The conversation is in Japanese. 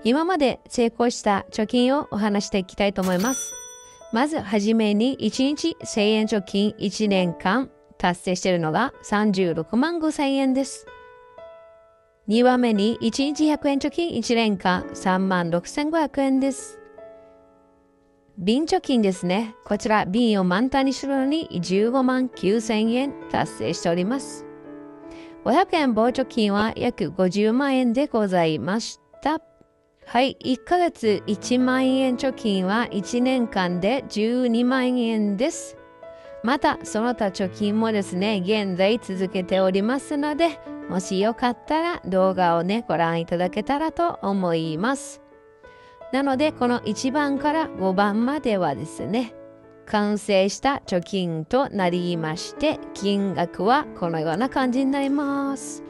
今まで成功した貯金をお話していきたいと思います。まずはじめに1日1000円貯金1年間達成しているのが36万5千円です。2番目に1日100円貯金1年間3万6500円です。瓶貯金ですね。こちら瓶を満タンにするのに15万9千円達成しております。500円棒貯金は約50万円でございました。はい、1ヶ月1万円貯金は1年間で12万円です。また、その他貯金もですね、現在続けておりますので、もしよかったら動画をね、ご覧いただけたらと思います。なので、この1番から5番まではですね、完成した貯金となりまして、金額はこのような感じになります。